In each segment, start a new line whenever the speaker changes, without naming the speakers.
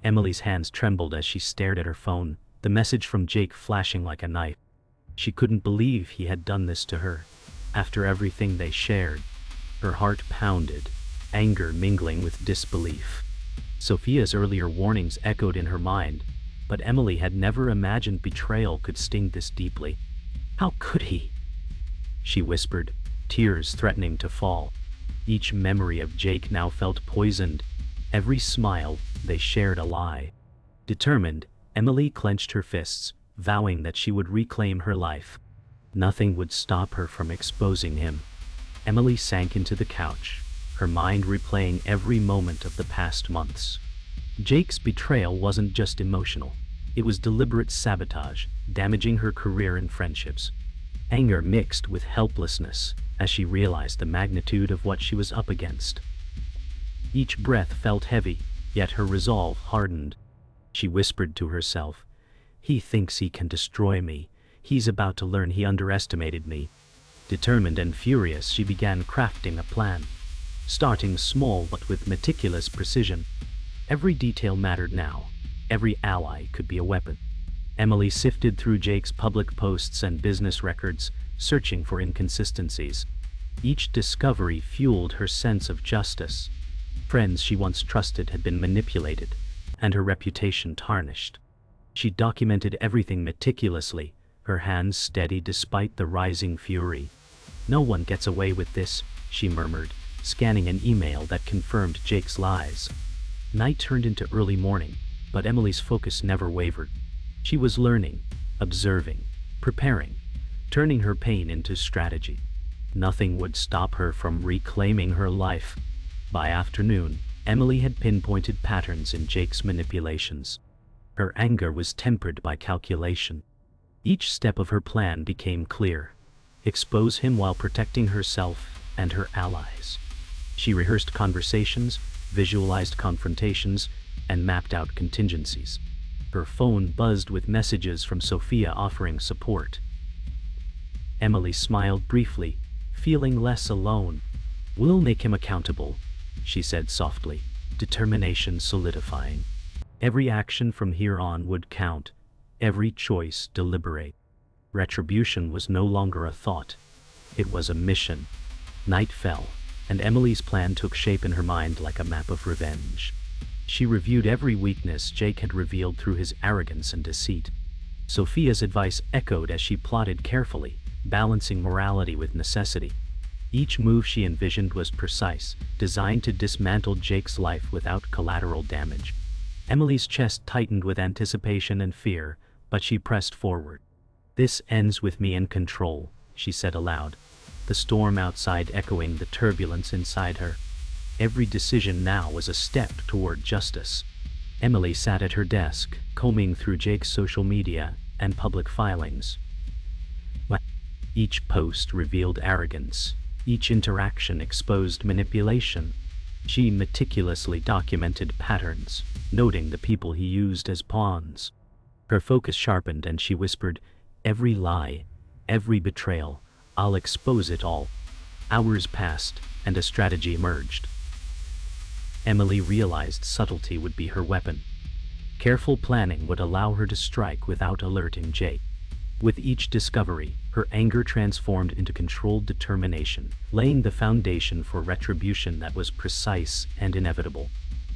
Emily's hands trembled as she stared at her phone, the message from Jake flashing like a knife. She couldn't believe he had done this to her. After everything they shared, her heart pounded, anger mingling with disbelief. Sophia's earlier warnings echoed in her mind, but Emily had never imagined betrayal could sting this deeply. How could he? She whispered, tears threatening to fall. Each memory of Jake now felt poisoned. Every smile, they shared a lie. Determined, Emily clenched her fists, vowing that she would reclaim her life. Nothing would stop her from exposing him. Emily sank into the couch, her mind replaying every moment of the past months. Jake's betrayal wasn't just emotional. It was deliberate sabotage, damaging her career and friendships. Anger mixed with helplessness as she realized the magnitude of what she was up against. Each breath felt heavy, yet her resolve hardened. She whispered to herself, "He thinks he can destroy me. He's about to learn he underestimated me." Determined and furious, she began crafting a plan. Starting small but with meticulous precision. Every detail mattered now. Every ally could be a weapon. Emily sifted through Jake's public posts and business records, searching for inconsistencies. Each discovery fueled her sense of justice. Friends she once trusted had been manipulated, and her reputation tarnished. She documented everything meticulously, her hands steady despite the rising fury. "No one gets away with this," she murmured, scanning an email that confirmed Jake's lies. Night turned into early morning, but Emily's focus never wavered. She was learning, observing, preparing, turning her pain into strategy. Nothing would stop her from reclaiming her life. By afternoon, Emily had pinpointed patterns in Jake's manipulations. Her anger was tempered by calculation. Each step of her plan became clear. Expose him while protecting herself and her allies. She rehearsed conversations, visualized confrontations, and mapped out contingencies. Her phone buzzed with messages from Sophia offering support. Emily smiled briefly, feeling less alone. "We'll make him accountable," she said softly, determination solidifying. Every action from here on would count, every choice deliberate. Retribution was no longer a thought. It was a mission. Night fell, and Emily's plan took shape in her mind like a map of revenge. She reviewed every weakness Jake had revealed through his arrogance and deceit. Sophia's advice echoed as she plotted carefully, balancing morality with necessity. Each move she envisioned was precise, designed to dismantle Jake's life without collateral damage. Emily's chest tightened with anticipation and fear, but she pressed forward. "This ends with me in control," she said aloud, the storm outside echoing the turbulence inside her. Every decision now was a step toward justice. Emily sat at her desk, combing through Jake's social media and public filings. Each post revealed arrogance. Each interaction exposed manipulation. She meticulously documented patterns, noting the people he used as pawns. Her focus sharpened and she whispered, "Every lie, every betrayal, I'll expose it all." Hours passed, and a strategy emerged. Emily realized subtlety would be her weapon. Careful planning would allow her to strike without alerting Jake. With each discovery, her anger transformed into controlled determination, laying the foundation for retribution that was precise and inevitable.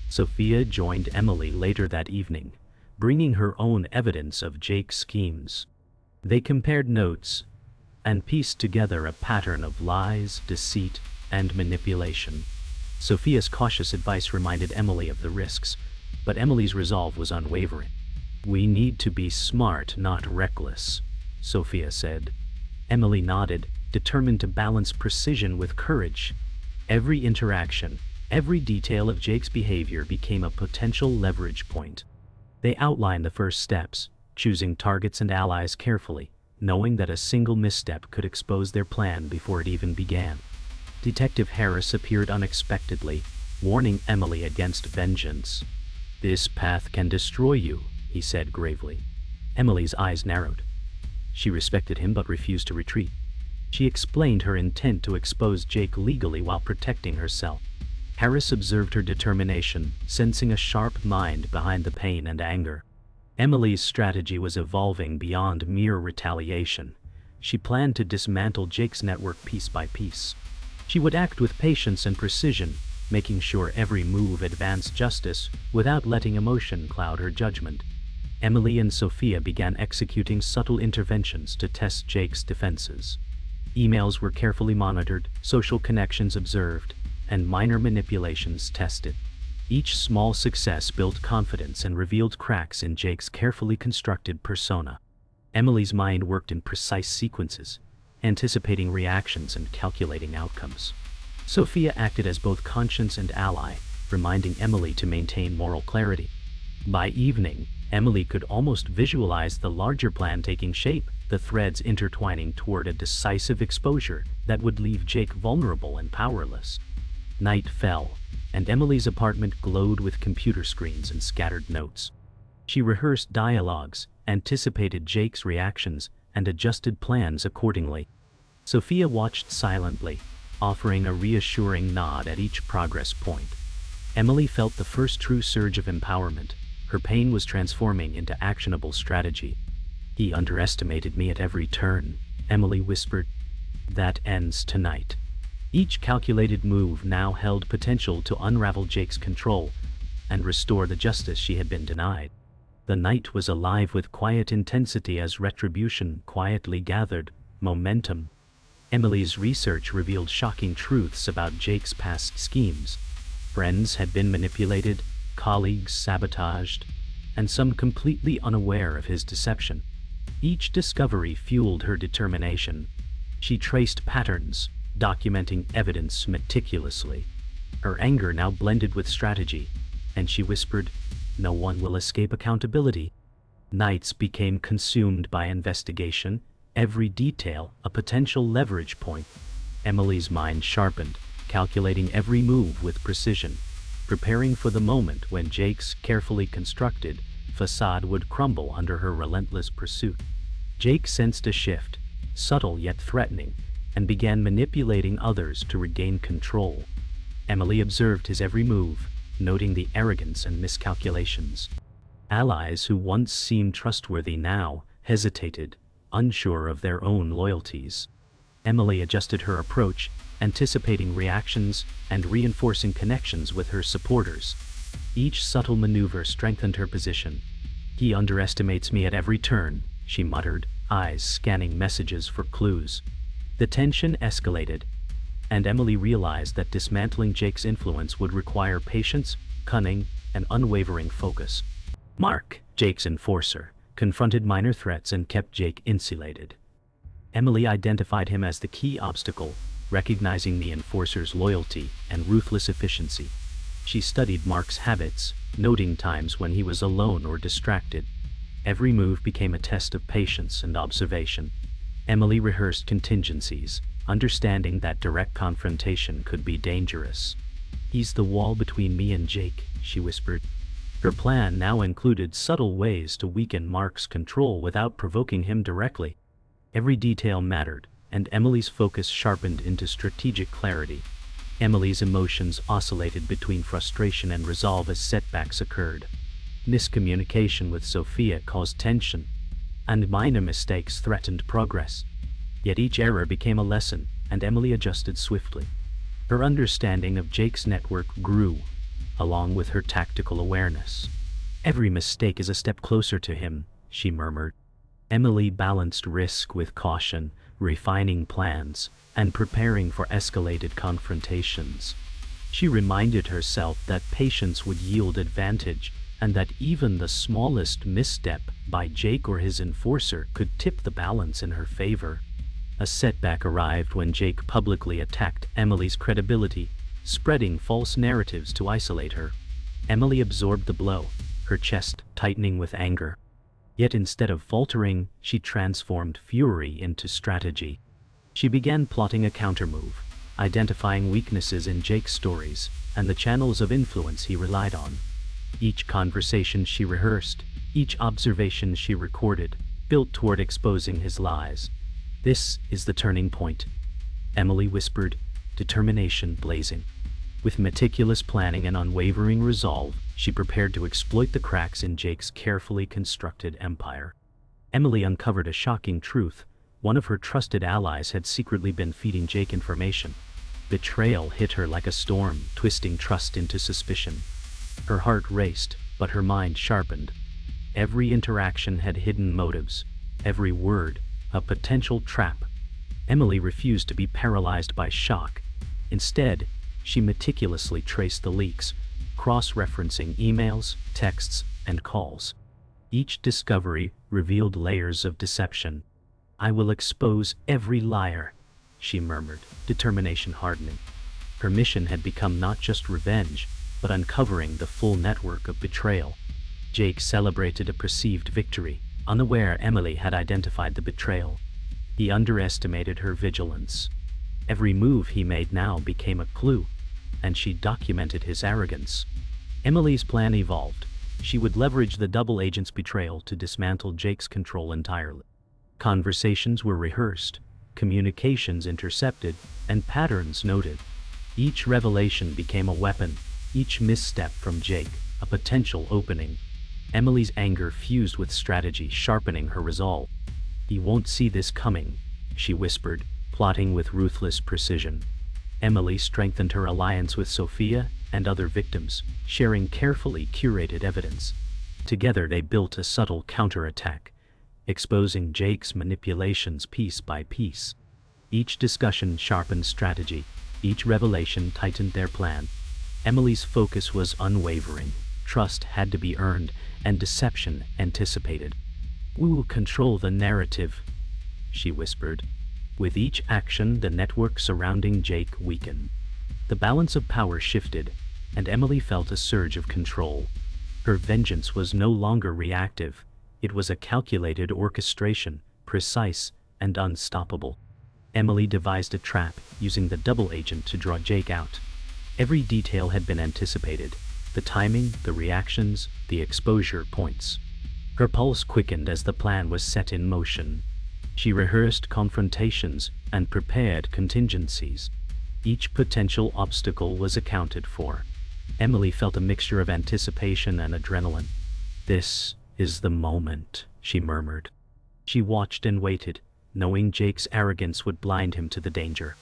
Sophia joined Emily later that evening, bringing her own evidence of Jake's schemes. They compared notes and pieced together a pattern of lies, deceit, and manipulation. Sophia's cautious advice reminded Emily of the risks, but Emily's resolve was unwavering. "We need to be smart, not reckless," Sophia said. Emily nodded, determined to balance precision with courage. Every interaction, every detail of Jake's behavior became a potential leverage point. They outlined the first steps, choosing targets and allies carefully, knowing that a single misstep could expose their plan before it even began. Detective Harris appeared unexpectedly, warning Emily against vengeance. "This path can destroy you," he said gravely. Emily's eyes narrowed. She respected him but refused to retreat. She explained her intent to expose Jake legally while protecting herself. Harris observed her determination, sensing a sharp mind behind the pain and anger. Emily's strategy was evolving beyond mere retaliation. She planned to dismantle Jake's network piece by piece. She would act with patience and precision, making sure every move advanced justice without letting emotion cloud her judgment. Emily and Sophia began executing subtle interventions to test Jake's defenses. Emails were carefully monitored, social connections observed, and minor manipulations tested. Each small success built confidence and revealed cracks in Jake's carefully constructed persona. Emily's mind worked in precise sequences, anticipating reactions and calculating outcomes. Sophia acted as both conscience and ally, reminding Emily to maintain moral clarity. By evening, Emily could almost visualize the larger plan taking shape, the threads intertwining toward a decisive exposure that would leave Jake vulnerable and powerless. Night fell, and Emily's apartment glowed with computer screens and scattered notes. She rehearsed dialogues, anticipated Jake's reactions, and adjusted plans accordingly. Sophia watched silently, offering a reassuring nod at each progress point. Emily felt the first true surge of empowerment. Her pain was transforming into actionable strategy. "He underestimated me at every turn," Emily whispered. "That ends tonight." Each calculated move now held potential to unravel Jake's control and restore the justice she had been denied. The night was alive with quiet intensity as Retribution quietly gathered momentum. Emily's research revealed shocking truths about Jake's past schemes. Friends had been manipulated, colleagues sabotaged, and some completely unaware of his deception. Each discovery fueled her determination. She traced patterns, documenting evidence meticulously. Her anger now blended with strategy, and she whispered, "No one will escape accountability." Nights became consumed by investigation, every detail a potential leverage point. Emily's mind sharpened, calculating every move with precision, preparing for the moment when Jake's carefully constructed facade would crumble under her relentless pursuit. Jake sensed a shift, subtle yet threatening, and began manipulating others to regain control. Emily observed his every move, noting the arrogance and miscalculations. Allies who once seemed trustworthy now hesitated, unsure of their own loyalties. Emily adjusted her approach, anticipating reactions and reinforcing connections with her supporters. Each subtle maneuver strengthened her position. "He underestimates me at every turn," she muttered, eyes scanning messages for clues. The tension escalated, and Emily realized that dismantling Jake's influence would require patience, cunning, and unwavering focus. Mark, Jake's enforcer, confronted minor threats and kept Jake insulated. Emily identified him as the key obstacle, recognizing the enforcer's loyalty and ruthless efficiency. She studied Mark's habits, noting times when he was alone or distracted. Every move became a test of patience and observation. Emily rehearsed contingencies, understanding that direct confrontation could be dangerous. "He's the wall between me and Jake," she whispered. Her plan now included subtle ways to weaken Mark's control without provoking him directly. Every detail mattered, and Emily's focus sharpened into strategic clarity. Emily's emotions oscillated between frustration and resolve as setbacks occurred. Miscommunication with Sophia caused tension, and minor mistakes threatened progress. Yet each error became a lesson, and Emily adjusted swiftly. Her understanding of Jake's network grew, along with her tactical awareness. "Every mistake is a step closer to him," she murmured. Emily balanced risk with caution, refining plans, and preparing for escalated confrontations. She reminded herself that patience would yield advantage, and that even the smallest misstep by Jake or his enforcer could tip the balance in her favor. A setback arrived when Jake publicly attacked Emily's credibility, spreading false narratives to isolate her. Emily absorbed the blow, her chest tightening with anger. Yet instead of faltering, she transformed fury into strategy. She began plotting a countermove, identifying weaknesses in Jake's stories and the channels of influence he relied on. Each conversation she rehearsed, each observation she recorded, built toward exposing his lies. "This is the turning point," Emily whispered, determination blazing. With meticulous planning and unwavering resolve, she prepared to exploit the cracks in Jake's carefully constructed empire. Emily uncovered a shocking truth. One of her trusted allies had secretly been feeding Jake information. Betrayal hit her like a storm, twisting trust into suspicion. Her heart raced, but her mind sharpened. Every interaction had hidden motives, every word a potential trap. Emily refused to be paralyzed by shock. Instead, she meticulously traced the leaks, cross-referencing emails, texts, and calls. Each discovery revealed layers of deception. "I will expose every liar," she murmured, determination hardening. Her mission had become not just revenge, but uncovering the full network of betrayal. Jake celebrated a perceived victory, unaware Emily had identified the betrayal. He underestimated her vigilance. Every move he made now became a clue, and she documented his arrogance. Emily's plan evolved. She would leverage the double agent's betrayal to dismantle Jake's control entirely. Conversations were rehearsed, communications intercepted, and patterns noted. Each revelation became a weapon, each misstep from Jake a potential opening. Emily's anger fused with strategy, sharpening her resolve. "He won't see this coming," she whispered, plotting with ruthless precision. Emily strengthened her alliance with Sophia and other victims, sharing carefully curated evidence. Together they built a subtle counterattack, exposing Jake's manipulations piece by piece. Each discussion sharpened strategy, each revelation tightened their plan. Emily's focus was unwavering. Trust had to be earned, and deception anticipated. "We will control the narrative," she whispered. With each action, the network surrounding Jake weakened. The balance of power shifted, and Emily felt a surge of control. Her vengeance was no longer reactive. It was a calculated orchestration, precise and unstoppable. Emily devised a trap, using the double agent to draw Jake out. Every detail had been anticipated: the timing, the reactions, the exposure points. Her pulse quickened as the plan was set in motion. She rehearsed confrontations and prepared contingencies. Each potential obstacle was accounted for. Emily felt a mixture of anticipation and adrenaline. "This is the moment," she murmured. She watched and waited, knowing Jake's arrogance would blind him to the danger.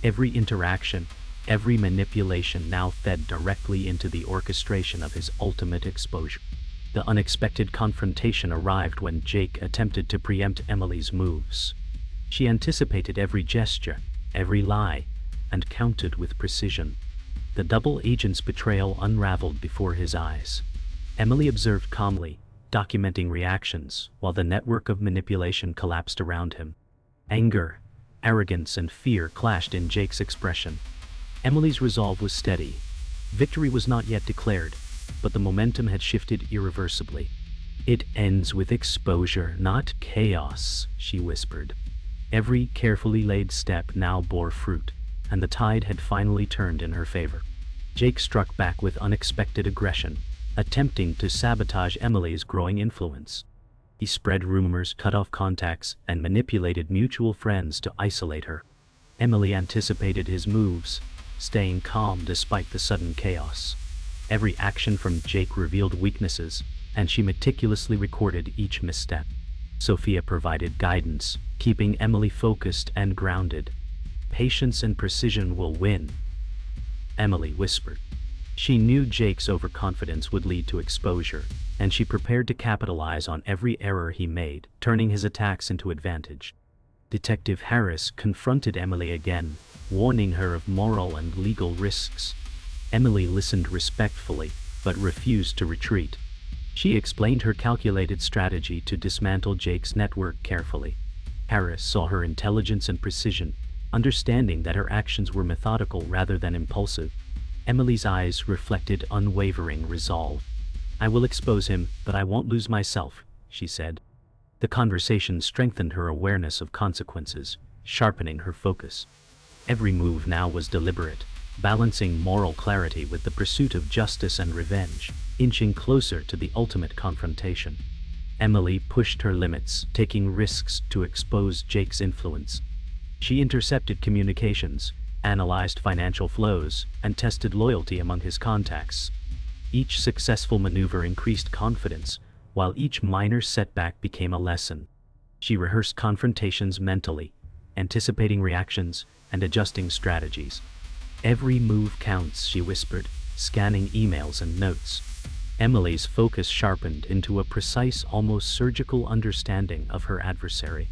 Every interaction, every manipulation now fed directly into the orchestration of his ultimate exposure. The unexpected confrontation arrived when Jake attempted to preempt Emily's moves. She anticipated every gesture, every lie, and counted with precision. The double agent's betrayal unraveled before his eyes. Emily observed calmly, documenting reactions, while the network of manipulation collapsed around him. Anger, arrogance, and fear clashed in Jake's expression. Emily's resolve was steady. Victory was not yet declared, but the momentum had shifted irreversibly. "It ends with exposure, not chaos," she whispered. Every carefully laid step now bore fruit, and the tide had finally turned in her favor. Jake struck back with unexpected aggression, attempting to sabotage Emily's growing influence. He spread rumors, cut off contacts, and manipulated mutual friends to isolate her. Emily anticipated his moves, staying calm despite the sudden chaos. Every action from Jake revealed weaknesses, and she meticulously recorded each misstep. Sophia provided guidance, keeping Emily focused and grounded. "Patience and precision will win," Emily whispered. She knew Jake's overconfidence would lead to exposure, and she prepared to capitalize on every error he made, turning his attacks into advantage. Detective Harris confronted Emily again, warning her of moral and legal risks. Emily listened respectfully, but refused to retreat. She explained her calculated strategy to dismantle Jake's network carefully. Harris saw her intelligence and precision, understanding that her actions were methodical rather than impulsive. Emily's eyes reflected unwavering resolve. "I will expose him, but I won't lose myself," she said. The conversation strengthened her awareness of consequences, sharpening her focus. Every move now was deliberate, balancing moral clarity with the pursuit of justice and revenge, inching closer to the ultimate confrontation. Emily pushed her limits, taking risks to expose Jake's influence. She intercepted communications, analyzed financial flows, and tested loyalty among his contacts. Each successful maneuver increased confidence, while each minor setback became a lesson. She rehearsed confrontations mentally, anticipating reactions and adjusting strategies. "Every move counts," she whispered, scanning emails and notes. Emily's focus sharpened into a precise, almost surgical understanding of her adversary.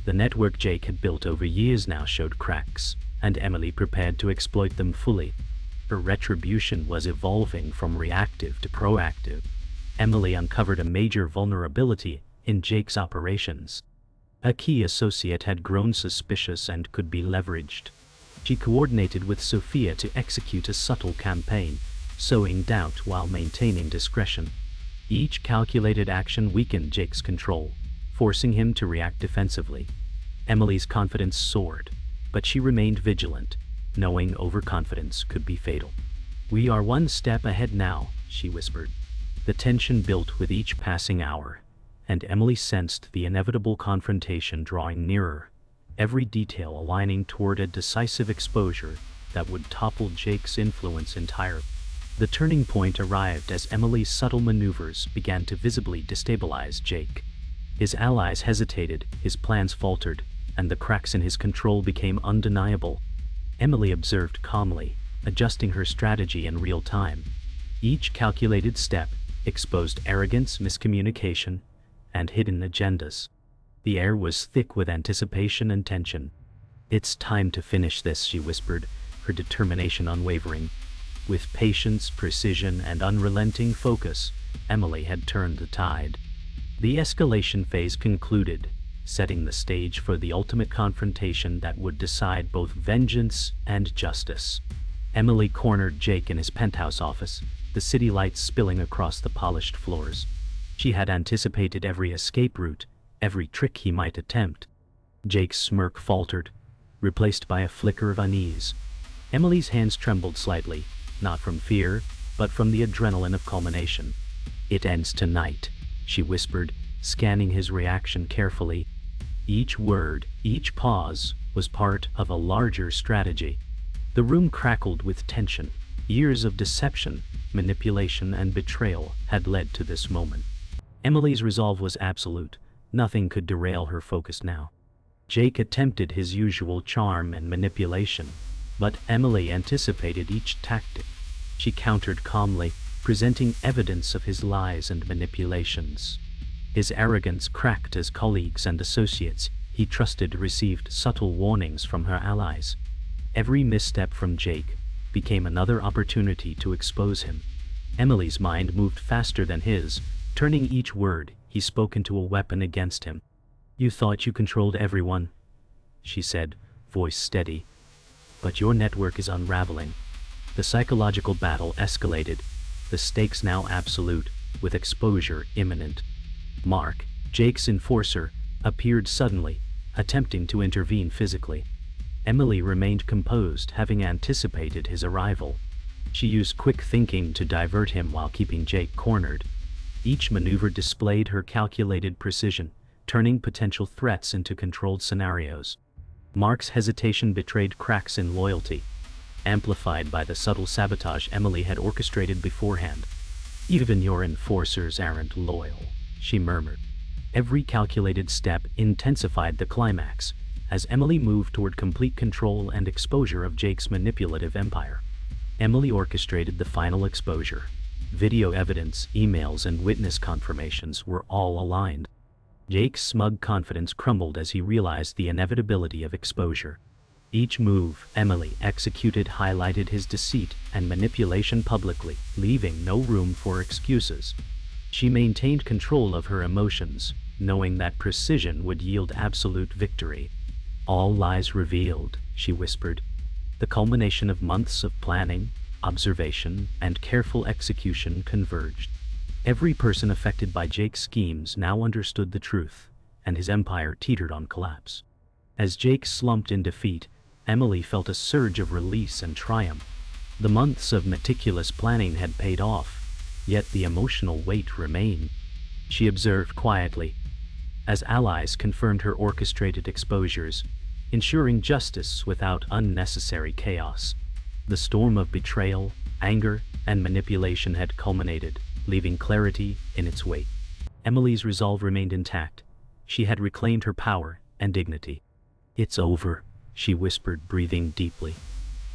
The network Jake had built over years now showed cracks, and Emily prepared to exploit them fully. Her retribution was evolving from reactive to proactive. Emily uncovered a major vulnerability in Jake's operations. A key associate had grown suspicious and could be leveraged. She coordinated with Sophia to execute a subtle campaign, sowing doubt while maintaining discretion. Each calculated action weakened Jake's control, forcing him to react defensively. Emily's confidence soared, but she remained vigilant, knowing overconfidence could be fatal. "We are one step ahead now," she whispered. The tension built with each passing hour, and Emily sensed the inevitable confrontation drawing nearer, every detail aligning toward a decisive exposure that would topple Jake's influence entirely. The turning point arrived as Emily's subtle maneuvers began to visibly destabilize Jake. His allies hesitated, his plans faltered, and the cracks in his control became undeniable. Emily observed calmly, adjusting her strategy in real time. Each calculated step exposed arrogance, miscommunication, and hidden agendas. The air was thick with anticipation and tension. "It's time to finish this," she whispered, her determination unwavering. With patience, precision, and unrelenting focus, Emily had turned the tide. The escalation phase concluded, setting the stage for the ultimate confrontation that would decide both vengeance and justice. Emily cornered Jake in his penthouse office, the city lights spilling across the polished floors. She had anticipated every escape route, every trick he might attempt. Jake's smirk faltered, replaced by a flicker of unease. Emily's hands trembled slightly, not from fear, but from the adrenaline of culmination. "It ends tonight," she whispered, scanning his reaction carefully. Each word, each pause, was part of a larger strategy. The room crackled with tension. Years of deception, manipulation, and betrayal had led to this moment. Emily's resolve was absolute. Nothing could derail her focus now. Jake attempted his usual charm and manipulation, but Emily anticipated each tactic. She countered calmly, presenting evidence of his lies and manipulations. His arrogance cracked as colleagues and associates he trusted received subtle warnings from her allies. Every misstep from Jake became another opportunity to expose him. Emily's mind moved faster than his, turning each word he spoke into a weapon against him. "You thought you controlled everyone," she said, voice steady. "But your network is unraveling." The psychological battle escalated, the stakes now absolute, with exposure imminent. Mark, Jake's enforcer, appeared suddenly, attempting to intervene physically. Emily remained composed, having anticipated his arrival. She used quick thinking to divert him while keeping Jake cornered. Each maneuver displayed her calculated precision, turning potential threats into controlled scenarios. Mark's hesitation betrayed cracks in loyalty, amplified by the subtle sabotage Emily had orchestrated beforehand. "Even your enforcers aren't loyal," she murmured. Every calculated step intensified the climax, as Emily moved toward complete control and exposure of Jake's manipulative empire. Emily orchestrated the final exposure. Video evidence, emails, and witness confirmations were all aligned. Jake's smug confidence crumbled as he realized the inevitability of exposure. Each move Emily executed highlighted his deceit and manipulation publicly, leaving no room for excuses. She maintained control of her emotions, knowing that precision would yield absolute victory. "All lies revealed," she whispered. The culmination of months of planning, observation, and careful execution converged. Every person affected by Jake's schemes now understood the truth, and his empire teetered on collapse. As Jake slumped in defeat, Emily felt a surge of release and triumph. The months of meticulous planning had paid off, yet the emotional weight remained. She observed quietly. As allies confirmed her orchestrated exposures, ensuring justice without unnecessary chaos. The storm of betrayal, anger, and manipulation had culminated, leaving clarity in its wake. Emily's resolve remained intact. She had reclaimed her power and dignity. "It's over," she whispered, breathing deeply.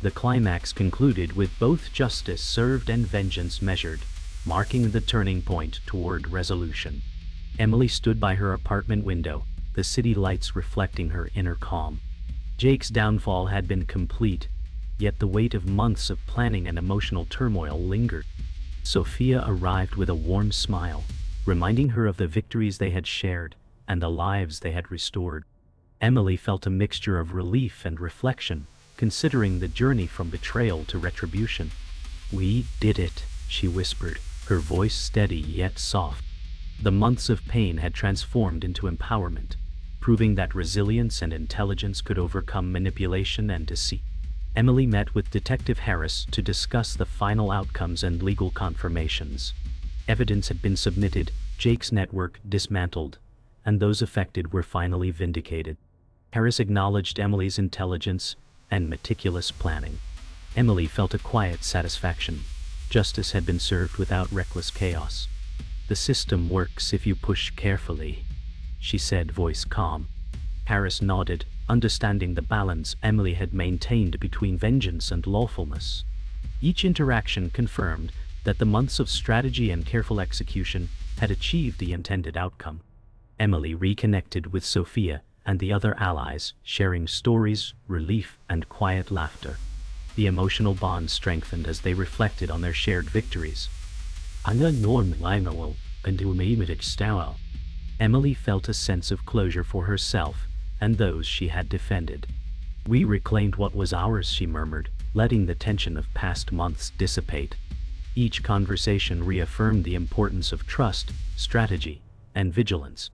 The climax concluded with both justice served and vengeance measured, marking the turning point toward resolution. Emily stood by her apartment window, the city lights reflecting her inner calm. Jake's downfall had been complete, yet the weight of months of planning and emotional turmoil lingered. Sophia arrived with a warm smile, reminding her of the victories they had shared and the lives they had restored. Emily felt a mixture of relief and reflection, considering the journey from betrayal to retribution. "We did it," she whispered, her voice steady yet soft. The months of pain had transformed into empowerment, proving that resilience and intelligence could overcome manipulation and deceit. Emily met with Detective Harris to discuss the final outcomes and legal confirmations. Evidence had been submitted, Jake's network dismantled, and those affected were finally vindicated. Harris acknowledged Emily's intelligence and meticulous planning. Emily felt a quiet satisfaction. Justice had been served without reckless chaos. "The system works if you push carefully," she said, voice calm. Harris nodded, understanding the balance Emily had maintained between vengeance and lawfulness. Each interaction confirmed that the months of strategy and careful execution had achieved the intended outcome. Emily reconnected with Sophia and the other allies, sharing stories, relief, and quiet laughter. The emotional bond strengthened as they reflected on their shared victories. Emily felt a sense of closure for herself and those she had defended. "We reclaimed what was ours," she murmured, letting the tension of past months dissipate. Each conversation reaffirmed the importance of trust, strategy, and vigilance.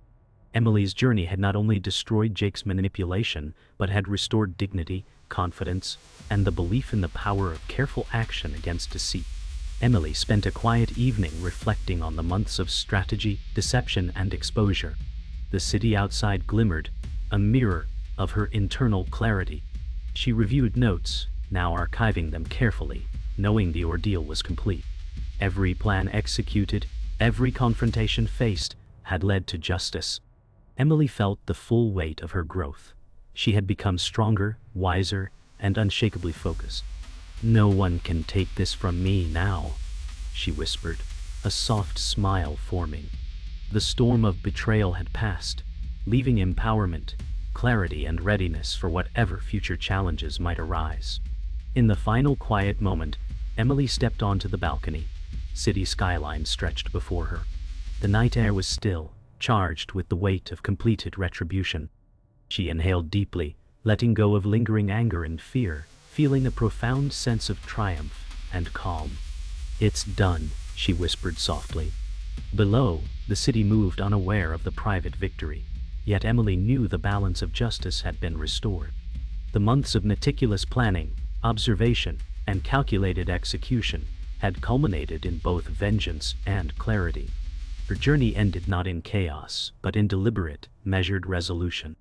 Emily's journey had not only destroyed Jake's manipulation, but had restored dignity, confidence, and the belief in the power of careful action against deceit. Emily spent a quiet evening reflecting on the months of strategy, deception, and exposure. The city outside glimmered, a mirror of her internal clarity. She reviewed notes, now archiving them carefully, knowing the ordeal was complete. Every plan executed, every confrontation faced, had led to justice. Emily felt the full weight of her growth. She had become stronger, wiser, and unshakably focused. "No one can take this from me now," she whispered, a soft smile forming. The storm of betrayal had passed, leaving empowerment, clarity, and readiness for whatever future challenges might arise. In the final quiet moment, Emily stepped onto the balcony. City skyline stretched before her. The night air was still, charged with the weight of completed retribution. She inhaled deeply, letting go of lingering anger and fear, feeling a profound sense of triumph and calm. "It's done," she whispered softly. Below, the city moved unaware of the private victory, yet Emily knew the balance of justice had been restored. The months of meticulous planning, observation, and calculated execution had culminated in both vengeance and clarity. Her journey ended not in chaos, but in deliberate, measured resolution.